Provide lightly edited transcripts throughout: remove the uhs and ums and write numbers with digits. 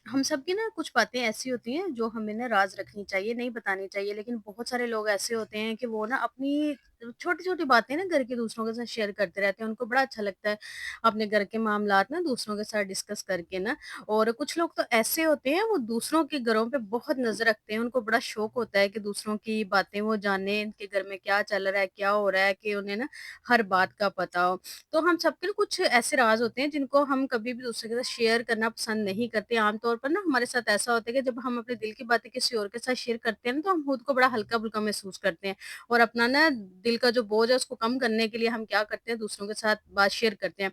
हम सब की ना कुछ बातें ऐसी होती हैं जो हमें ना राज़ रखनी चाहिए, नहीं बतानी चाहिए। लेकिन बहुत सारे लोग ऐसे होते हैं कि वो ना अपनी छोटी-छोटी बातें ना घर के दूसरों के साथ शेयर करते रहते हैं। उनको बड़ा अच्छा लगता है अपने घर के मामलात ना दूसरों के साथ डिस्कस करके ना। और कुछ लोग तो ऐसे होते हैं वो दूसरों के घरों पे बहुत नज़र रखते हैं। उनको बड़ा शौक होता है कि दूसरों की बातें वो जानें, इनके घर में क्या चल रहा है, क्या हो रहा है, कि उन्हें ना हर बात का पता हो। तो हम सबके ना कुछ ऐसे राज होते हैं जिनको हम कभी भी दूसरे के साथ शेयर करना पसंद नहीं करते। आमतौर पर ना हमारे साथ ऐसा होता है कि जब हम अपने दिल की बातें किसी और के साथ शेयर करते हैं ना, तो हम खुद को बड़ा हल्का-फुल्का महसूस करते हैं और अपना ना दिल का जो बोझ है उसको कम करने के लिए हम क्या करते हैं, दूसरों के साथ बात शेयर करते हैं।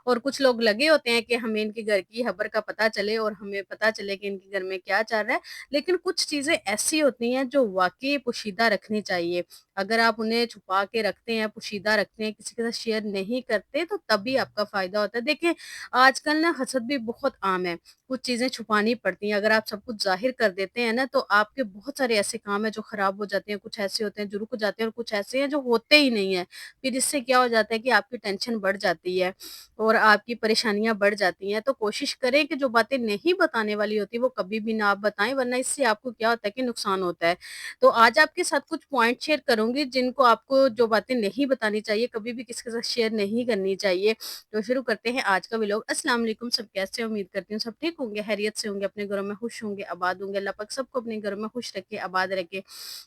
और कुछ लोग लगे होते हैं कि हमें इनके घर की खबर का पता चले और हमें पता चले कि इनके घर में क्या चल रहा है। लेकिन कुछ चीज़ें ऐसी होती हैं जो वाक़ई पोशीदा रखनी चाहिए। अगर आप उन्हें छुपा के रखते हैं, पोशीदा रखते हैं, किसी के साथ शेयर नहीं करते, तो तभी आपका फ़ायदा होता है। देखिए, आजकल ना हसद भी बहुत आम है, कुछ चीज़ें छुपानी पड़ती हैं। अगर आप सब कुछ ज़ाहिर कर देते हैं ना, तो आपके बहुत सारे ऐसे काम हैं जो खराब हो जाते हैं, कुछ ऐसे होते हैं जो रुक जाते हैं और कुछ ऐसे हैं जो होते ही नहीं हैं। फिर इससे क्या हो जाता है कि आपकी टेंशन बढ़ जाती है और आपकी परेशानियाँ बढ़ जाती हैं। तो कोशिश करें कि जो बातें नहीं बताने वाली होती, वो कभी भी ना आप बताएँ, वरना इससे आपको क्या होता है कि नुकसान होता है। तो आज आपके साथ कुछ पॉइंट शेयर करूँगी जिनको आपको जो बातें नहीं बतानी चाहिए, कभी भी किसी के साथ शेयर नहीं करनी चाहिए। तो शुरू करते हैं आज का व्लॉग। अस्सलाम वालेकुम, सब कैसे हैं? उम्मीद करती हूँ सब ठीक होंगे, खैरियत से होंगे, अपने घरों में खुश होंगे, आबाद होंगे। अल्लाह पाक सबको अपने घरों में खुश रखे, आबाद रखे।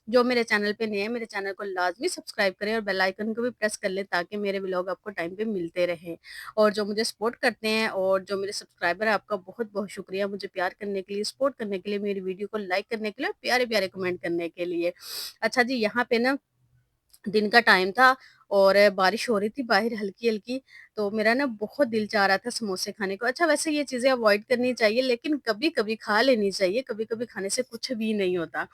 जो मेरे चैनल पे नए हैं, मेरे चैनल को लाज़मी सब्सक्राइब करें और बेल आइकन को भी प्रेस कर लें ताकि मेरे व्लॉग आपको टाइम पे मिलते रहें। और जो मुझे सपोर्ट करते हैं और जो मेरे सब्सक्राइबर हैं, आपका बहुत-बहुत शुक्रिया मुझे प्यार करने के लिए, सपोर्ट करने के लिए, मेरी वीडियो को लाइक करने के लिए और प्यारे-प्यारे कमेंट करने के लिए। अच्छा जी, यहाँ पे ना दिन का टाइम था और बारिश हो रही थी बाहर हल्की-हल्की, तो मेरा ना बहुत दिल चाह रहा था समोसे खाने को। अच्छा, वैसे ये चीज़ें अवॉइड करनी चाहिए लेकिन कभी-कभी खा लेनी चाहिए, कभी-कभी खाने से कुछ भी नहीं होता।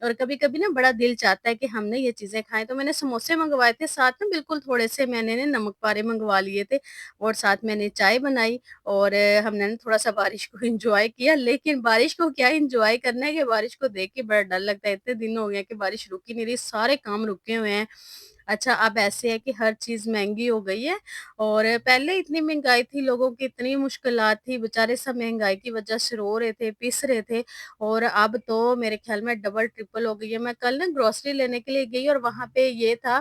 और कभी-कभी ना बड़ा दिल चाहता है कि हम ना ये चीज़ें खाएँ, तो मैंने समोसे मँगवाए थे, साथ में बिल्कुल थोड़े-से मैंने ना नमक पारे मँगवा लिए थे और साथ मैंने चाय बनाई और हमने ना थोड़ा-सा बारिश को एन्जॉय किया। लेकिन बारिश को क्या एन्जॉय करना है कि बारिश को देख के बड़ा डर लगता है, इतने दिन हो गए हैं कि बारिश रुक ही नहीं रही, सारे काम रुके हुए हैं। अच्छा, अब ऐसे है कि हर चीज़ महँगी हो गई है और पहले इतनी महँगाई थी, लोगों की इतनी मुश्किलात थी, बेचारे सब महँगाई की वजह से रो रहे थे, पिस रहे थे और अब तो मेरे ख़्याल में डबल ट्रिपल हो गई है। मैं कल ना ग्रोसरी लेने के लिए गई और वहाँ पे ये था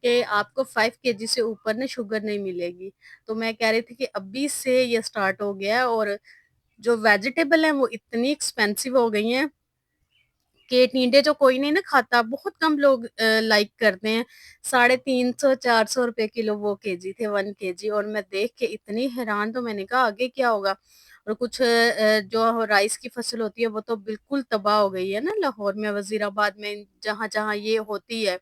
कि आपको 5 केजी से ऊपर ना शुगर नहीं मिलेगी। तो मैं कह रही थी कि अभी से ये स्टार्ट हो गया है और जो वेजिटेबल हैं वो इतनी एक्सपेंसिव हो गई हैं कि टिंडे जो कोई नहीं ना खाता, बहुत कम लोग लाइक करते हैं। 350 400 रुपए किलो वो केजी थे, 1 केजी और मैं देख के इतनी हैरान, तो मैंने कहा आगे क्या होगा? और कुछ जो राइस की फसल होती है वो तो बिल्कुल तबाह हो गई है ना लाहौर में, वज़ीराबाद में, जहाँ-जहाँ ये होती है।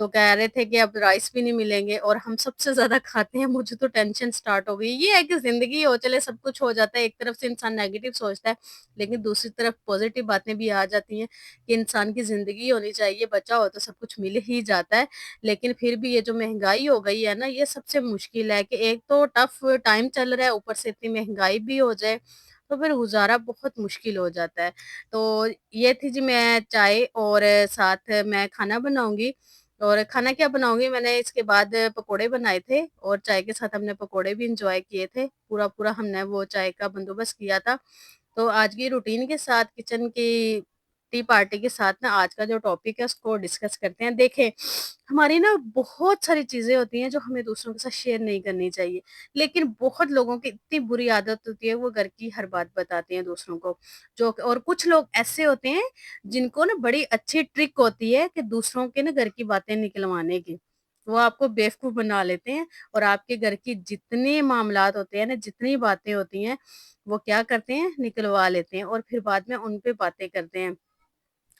तो कह रहे थे कि अब राइस भी नहीं मिलेंगे और हम सबसे ज़्यादा खाते हैं, मुझे तो टेंशन स्टार्ट हो गई। ये है कि ज़िंदगी हो, चले सब कुछ हो जाता है, एक तरफ से इंसान नेगेटिव सोचता है, लेकिन दूसरी तरफ पॉज़िटिव बातें भी आ जाती हैं कि इंसान की ज़िंदगी होनी चाहिए, बचा हो तो सब कुछ मिल ही जाता है। लेकिन फिर भी ये जो महँगाई हो गई है ना, ये सबसे मुश्किल है कि एक तो टफ़ टाइम चल रहा है, ऊपर से इतनी महँगाई भी हो जाए, तो फिर गुज़ारा बहुत मुश्किल हो जाता है। तो ये थी जी, मैं चाय और साथ मैं खाना बनाऊँगी और खाना क्या बनाऊँगी, मैंने इसके बाद पकोड़े बनाए थे और चाय के साथ हमने पकोड़े भी एन्जॉय किए थे। पूरा-पूरा हमने वो चाय का बंदोबस्त किया था। तो आज की रूटीन के साथ, किचन की टी पार्टी के साथ ना आज का जो टॉपिक है उसको डिस्कस करते हैं। देखें, हमारी ना बहुत सारी चीज़ें होती हैं जो हमें दूसरों के साथ शेयर नहीं करनी चाहिए। लेकिन बहुत लोगों की इतनी बुरी आदत होती है, वो घर की हर बात बताते हैं दूसरों को। जो और कुछ लोग ऐसे होते हैं जिनको ना बड़ी अच्छी ट्रिक होती है कि दूसरों के ना घर की बातें निकलवाने की। वो आपको बेवकूफ़ बना लेते हैं और आपके घर की जितने मामलात होते हैं ना, जितनी बातें होती हैं, वो क्या करते हैं, निकलवा लेते हैं और फिर बाद में उन पे बातें करते हैं।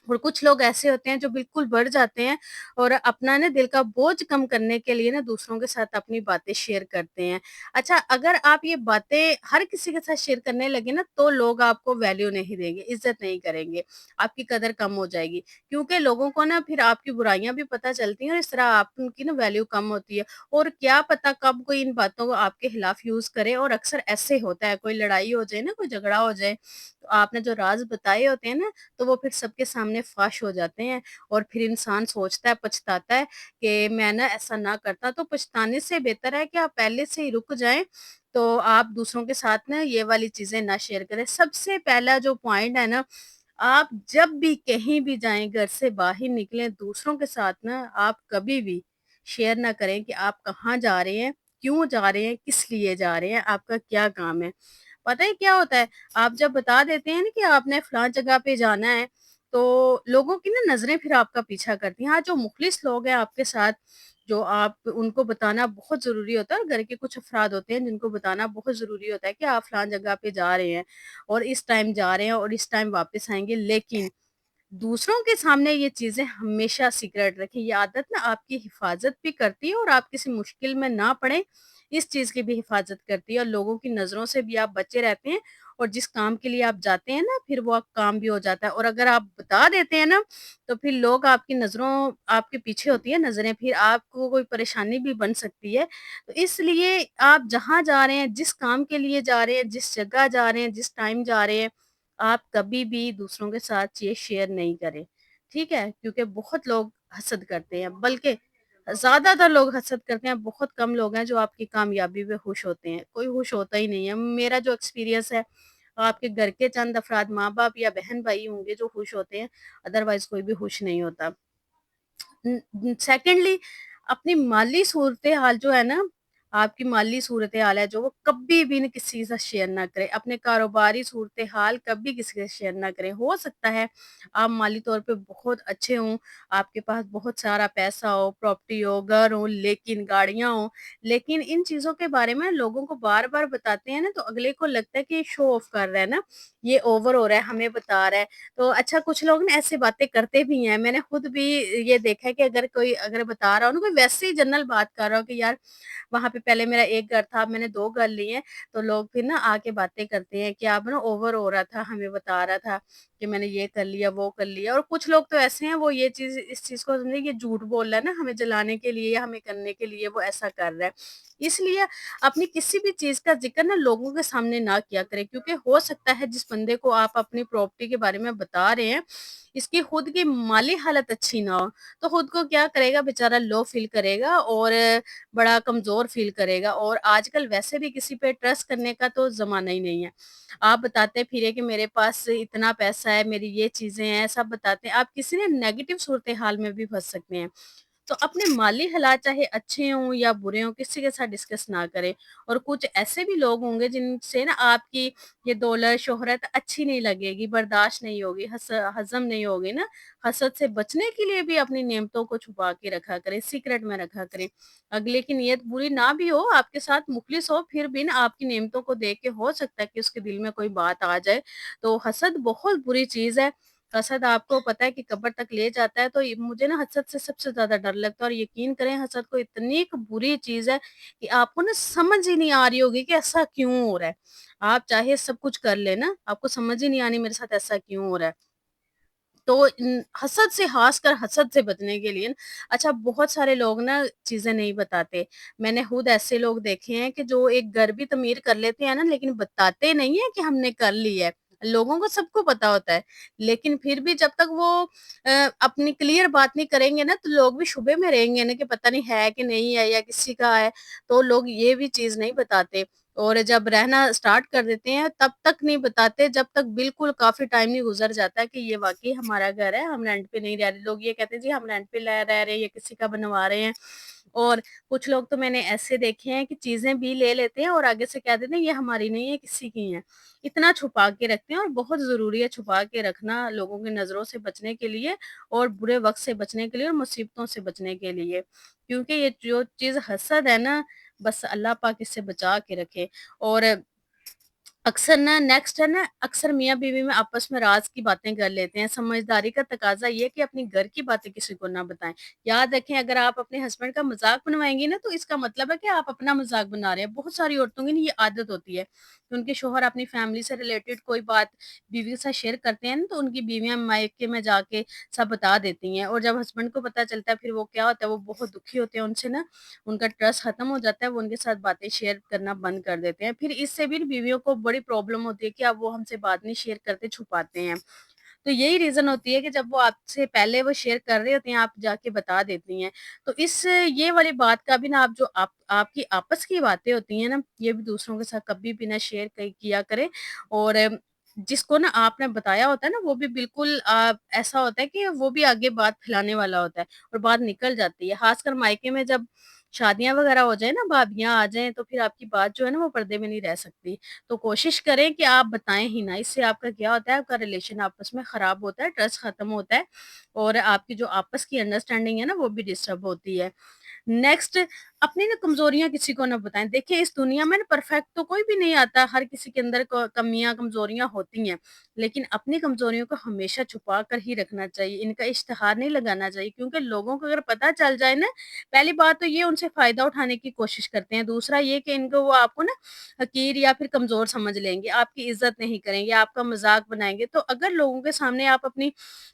और कुछ लोग ऐसे होते हैं जो बिल्कुल बढ़ जाते हैं और अपना ना दिल का बोझ कम करने के लिए ना दूसरों के साथ अपनी बातें शेयर करते हैं। अच्छा, अगर आप ये बातें हर किसी के साथ शेयर करने लगे ना, तो लोग आपको वैल्यू नहीं देंगे, इज़्ज़त नहीं करेंगे, आपकी कदर कम हो जाएगी। क्योंकि लोगों को ना फिर आपकी बुराइयाँ भी पता चलती हैं और इस तरह आप उनकी ना वैल्यू कम होती है। और क्या पता कब कोई इन बातों को आपके खिलाफ यूज़ करे, और अक्सर ऐसे होता है, कोई लड़ाई हो जाए ना, कोई झगड़ा हो जाए, तो आपने जो राज़ बताए होते हैं ना, तो वो फिर सबके सामने फ़ाश हो जाते हैं और फिर इंसान सोचता है, पछताता है कि मैं ना ऐसा ना करता। तो पछताने से बेहतर है कि आप पहले से ही रुक जाएँ तो आप दूसरों के साथ ना ये वाली चीज़ें ना शेयर करें। सबसे पहला जो पॉइंट है ना, आप जब भी कहीं भी जाएँ, घर से बाहर निकलें, दूसरों के साथ ना आप कभी भी शेयर ना करें कि आप कहाँ जा रहे हैं, क्यों जा रहे हैं, किस लिए जा रहे हैं, आपका क्या काम है। पता है क्या होता है, आप जब बता देते हैं ना कि आपने फलाँ जगह पे जाना है, तो लोगों की ना नज़रें फिर आपका पीछा करती हैं। हाँ, जो मुख़लिस लोग हैं आपके साथ, जो आप उनको बताना बहुत ज़रूरी होता है, और घर के कुछ अफ़राद होते हैं जिनको बताना बहुत ज़रूरी होता है कि आप फलाँ जगह पे जा रहे हैं और इस टाइम जा रहे हैं और इस टाइम वापस आएँगे। लेकिन दूसरों के सामने ये चीज़ें हमेशा सीक्रेट रखें। ये आदत ना आपकी हिफ़ाज़त भी करती है और आप किसी मुश्किल में ना पड़ें, इस चीज़ की भी हिफ़ाज़त करती है, और लोगों की नज़रों से भी आप बचे रहते हैं, और जिस काम के लिए आप जाते हैं ना, फिर वो काम भी हो जाता है। और अगर आप बता देते हैं ना, तो फिर लोग आपकी नज़रों आपके पीछे होती है नज़रें, फिर आपको कोई परेशानी भी बन सकती है। तो इसलिए आप जहाँ जा रहे हैं, जिस काम के लिए जा रहे हैं, जिस जगह जा रहे हैं, जिस टाइम जा रहे हैं, आप कभी भी दूसरों के साथ ये शेयर नहीं करें, ठीक है? क्योंकि बहुत लोग हसद करते हैं, बल्कि ज़्यादातर लोग हसद करते हैं, बहुत कम लोग हैं जो आपकी कामयाबी पे खुश होते हैं, कोई खुश होता ही नहीं है। मेरा जो एक्सपीरियंस है, आपके घर के चंद अफराद, माँ-बाप या बहन-भाई होंगे जो खुश होते हैं, अदरवाइज़ कोई भी खुश नहीं होता। सेकंडली, अपनी माली सूरत-ए-हाल जो है ना, आपकी माली सूरत-ए-हाल है जो, वो कभी भी न किसी के साथ शेयर ना करें। अपने कारोबारी सूरत-ए-हाल कभी किसी के साथ शेयर ना करें। हो सकता है आप माली तौर पे बहुत अच्छे हों, आपके पास बहुत सारा पैसा हो, प्रॉपर्टी हो, घर हो, लेकिन गाड़ियाँ हों, लेकिन इन चीज़ों के बारे में लोगों को बार-बार बताते हैं ना, तो अगले को लगता है कि ये शो ऑफ कर रहा है ना, ये ओवर हो रहा है, हमें बता रहा है। तो अच्छा, कुछ लोग ना ऐसी बातें करते भी हैं। मैंने खुद भी ये देखा है कि अगर कोई अगर बता रहा हो ना, कोई वैसे ही जनरल बात कर रहा हो कि यार, वहाँ पे पहले मेरा 1 घर था, अब मैंने 2 घर लिए हैं, तो लोग फिर ना आके बातें करते हैं कि आप ना ओवर हो रहा था, हमें बता रहा था कि मैंने ये कर लिया, वो कर लिया। और कुछ लोग तो ऐसे हैं, वो ये चीज़ इस चीज़ को समझे ये झूठ बोल रहा है ना, हमें जलाने के लिए या हमें करने के लिए वो ऐसा कर रहा है। इसलिए अपनी किसी भी चीज़ का ज़िक्र ना लोगों के सामने ना किया करें, क्योंकि हो सकता है जिस बंदे को आप अपनी प्रॉपर्टी के बारे में बता रहे हैं, इसकी खुद की माली हालत अच्छी ना हो, तो खुद को क्या करेगा बेचारा, लो फ़ील करेगा और बड़ा कमज़ोर फ़ील करेगा। और आजकल वैसे भी किसी पे ट्रस्ट करने का तो ज़माना ही नहीं है। आप बताते फिरे कि मेरे पास इतना पैसा है, मेरी ये चीज़ें हैं, सब बताते हैं। आप किसी ने नेगेटिव सूरत-ए-हाल में भी फँस सकते हैं। तो अपने माली हालात चाहे अच्छे हों या बुरे हों, किसी के साथ डिस्कस ना करें। और कुछ ऐसे भी लोग होंगे जिनसे ना आपकी ये दौलत, शोहरत अच्छी नहीं लगेगी, बर्दाश्त नहीं होगी, हज़म नहीं होगी ना, हसद से बचने के लिए भी अपनी नेमतों को छुपा के रखा करें, सीक्रेट में रखा करें। अगले की नीयत बुरी ना भी हो, आपके साथ मुखलिस हो, फिर भी ना आपकी नेमतों को देख के हो सकता है कि उसके दिल में कोई बात आ जाए। तो हसद बहुत बुरी चीज़ है। हसद आपको पता है कि कब्र तक ले जाता है, तो ये मुझे ना हसद से सबसे ज़्यादा डर लगता है। और यकीन करें, हसद को इतनी एक बुरी चीज़ है कि आपको ना समझ ही नहीं आ रही होगी कि ऐसा क्यों हो रहा है। आप चाहे सब कुछ कर लें ना, आपको समझ ही नहीं आनी मेरे साथ ऐसा क्यों हो रहा है। तो हसद से, ख़ासकर हसद से बचने के लिए ना, अच्छा, बहुत सारे लोग ना चीज़ें नहीं बताते। मैंने खुद ऐसे लोग देखे हैं कि जो एक घर भी तमीर कर लेते हैं ना, लेकिन बताते नहीं है कि हमने कर ली है। लोगों को सबको पता होता है, लेकिन फिर भी जब तक वो अपनी क्लियर बात नहीं करेंगे ना, तो लोग भी शुबे में रहेंगे ना कि पता नहीं है कि नहीं है या किसी का है, तो लोग ये भी चीज़ नहीं बताते। और जब रहना स्टार्ट कर देते हैं, तब तक नहीं बताते, जब तक बिल्कुल काफ़ी टाइम नहीं गुज़र जाता कि ये वाक़ई हमारा घर है, हम रेंट पे नहीं रह रहे। लोग ये कहते हैं जी हम रेंट पे ल रह रहे हैं, ये किसी का बनवा रहे हैं। और कुछ लोग तो मैंने ऐसे देखे हैं कि चीज़ें भी ले लेते हैं और आगे से कह देते हैं ये हमारी नहीं है, किसी की है। इतना छुपा के रखते हैं, और बहुत ज़रूरी है छुपा के रखना लोगों की नज़रों से बचने के लिए, और बुरे वक़्त से बचने के लिए, और मुसीबतों से बचने के लिए। क्योंकि ये जो चीज़ हसद है ना, बस अल्लाह पाक इससे बचा के रखे। और अक्सर ना नेक्स्ट है ना, अक्सर मियाँ-बीवी में आपस में राज़ की बातें कर लेते हैं। समझदारी का तकाज़ा ये है कि अपनी घर की बातें किसी को ना बताएँ। याद रखें, अगर आप अपने हस्बैंड का मज़ाक बनवाएँगी ना, तो इसका मतलब है कि आप अपना मज़ाक बना रहे हैं। बहुत सारी औरतों की ना ये आदत होती है कि उनके शौहर अपनी फैमिली से रिलेटेड कोई बात बीवी के साथ शेयर करते हैं ना, तो उनकी बीवियाँ मायके में जाके सब बता देती हैं, और जब हस्बैंड को पता चलता है, फिर वो क्या होता है, वो बहुत दुखी होते हैं उनसे ना, उनका ट्रस्ट खत्म हो जाता है, वो उनके साथ बातें शेयर करना बंद कर देते हैं। फिर इससे भी बीवियों को बड़ी प्रॉब्लम होती है कि अब वो हमसे बात नहीं शेयर करते, छुपाते हैं। तो यही रीज़न होती है कि जब वो आपसे पहले वो शेयर कर रहे होते हैं, आप जाके बता देती हैं। तो इस ये वाली बात का भी ना आप जो आपकी आपस की बातें होती हैं ना, ये भी दूसरों के साथ कभी भी ना शेयर किया करें। और जिसको ना आपने बताया होता है ना, वो भी बिल्कुल ऐसा होता है कि वो भी आगे बात फैलाने वाला होता है और बात निकल जाती है। ख़ासकर मायके में जब शादियाँ वग़ैरह हो जाएँ ना, भाभियाँ आ जाएँ, तो फिर आपकी बात जो है ना, वो पर्दे में नहीं रह सकती। तो कोशिश करें कि आप बताएँ ही ना, इससे आपका क्या होता है, आपका रिलेशन आपस में खराब होता है, ट्रस्ट खत्म होता है और आपकी जो आपस की अंडरस्टैंडिंग है ना, वो भी डिस्टर्ब होती है। नेक्स्ट, अपनी ना कमज़ोरियाँ किसी को ना बताएँ। देखिए इस दुनिया में ना परफेक्ट तो कोई भी नहीं आता, हर किसी के अंदर क कमियाँ, कमज़ोरियाँ होती हैं। लेकिन अपनी कमज़ोरियों को हमेशा छुपा कर ही रखना चाहिए, इनका इश्तिहार नहीं लगाना चाहिए क्योंकि लोगों को अगर पता चल जाए ना, पहली बात तो ये उनसे फ़ायदा उठाने की कोशिश करते हैं। दूसरा ये कि इनको वो आपको ना हक़ीर या फिर कमज़ोर समझ लेंगे, आपकी इज़्ज़त नहीं करेंगे, आपका मज़ाक बनाएँगे। तो अगर लोगों के सामने आप अपनी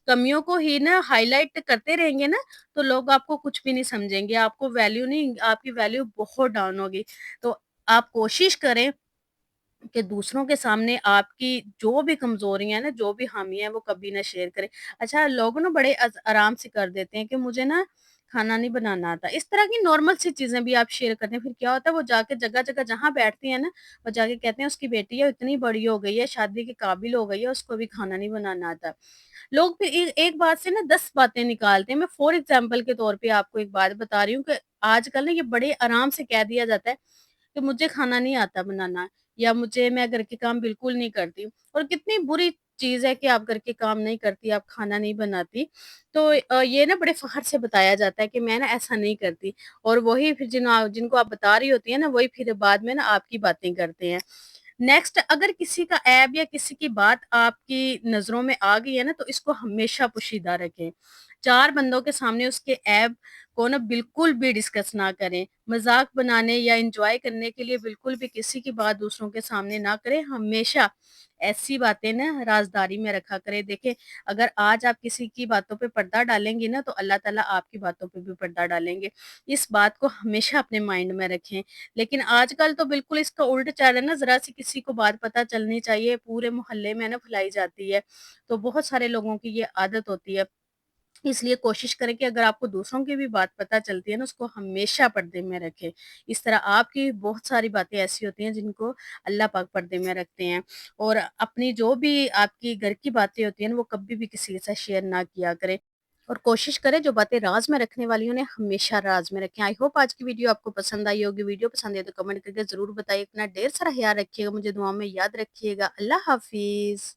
कमियों को ही ना हाइलाइट करते रहेंगे ना, तो लोग आपको कुछ भी नहीं समझेंगे, आपको वैल्यू नहीं आपकी वैल्यू बहुत डाउन होगी। तो आप कोशिश करें कि दूसरों के सामने आपकी जो भी कमज़ोरियाँ हैं ना, जो भी ख़ामियाँ हैं, वो कभी ना शेयर करें। अच्छा, लोग ना बड़े आराम से कर देते हैं कि मुझे ना खाना नहीं बनाना आता। इस तरह की नॉर्मल सी चीज़ें भी आप शेयर करते हैं, फिर क्या होता है वो जाके जगह-जगह जहाँ बैठती हैं ना, वो जाके कहते हैं उसकी बेटी है, इतनी बड़ी हो गई है, शादी के काबिल हो गई है, उसको भी खाना नहीं बनाना आता। लोग फिर एक बात से ना 10 बातें निकालते हैं। मैं फॉर एग्ज़ाम्पल के तौर पे आपको एक बात बता रही हूँ कि आजकल ना ये बड़े आराम से कह दिया जाता है कि मुझे खाना नहीं आता बनाना या मैं घर के काम बिल्कुल नहीं करती और कितनी बुरी चीज़ है कि आप घर के काम नहीं करती, आप खाना नहीं बनाती। तो ये ना बड़े फ़ख्र से बताया जाता है कि मैं ना ऐसा नहीं करती और वही फिर जिनको आप बता रही होती हैं ना, वही फिर बाद में ना आपकी बातें करते हैं। नेक्स्ट, अगर किसी का ऐब या किसी की बात आपकी नज़रों में आ गई है ना, तो इसको हमेशा पोशीदा रखें। 4 बंदों के सामने उसके ऐब को ना बिल्कुल भी डिस्कस ना करें। मज़ाक बनाने या एन्जॉय करने के लिए बिल्कुल भी किसी की बात दूसरों के सामने ना करें। हमेशा ऐसी बातें ना राज़दारी में रखा करें। देखें, अगर आज आप किसी की बातों पे पर्दा डालेंगी ना, तो अल्लाह ताला आपकी बातों पे भी पर्दा डालेंगे। इस बात को हमेशा अपने माइंड में रखें। लेकिन आजकल तो बिल्कुल इसका उल्ट चल रहा है ना, ज़रा-सी किसी को बात पता चलनी चाहिए, पूरे मोहल्ले में ना फैलाई जाती है। तो बहुत सारे लोगों की ये आदत होती है। इसलिए कोशिश करें कि अगर आपको दूसरों की भी बात पता चलती है ना, उसको हमेशा पर्दे में रखें। इस तरह आपकी बहुत सारी बातें ऐसी होती हैं जिनको अल्लाह पाक पर्दे में रखते हैं और अपनी जो भी आपकी घर की बातें होती हैं ना, वो कभी भी किसी के साथ शेयर ना किया करें। और कोशिश करें जो बातें राज़ में रखने वाली हैं, उन्हें हमेशा राज़ में रखें। आई होप आज की वीडियो आपको पसंद आई होगी। वीडियो पसंद है तो कमेंट करके ज़रूर बताइए। अपना ढेर सारा ख़्याल रखिएगा, मुझे दुआ में याद रखिएगा। अल्लाह हाफ़िज़।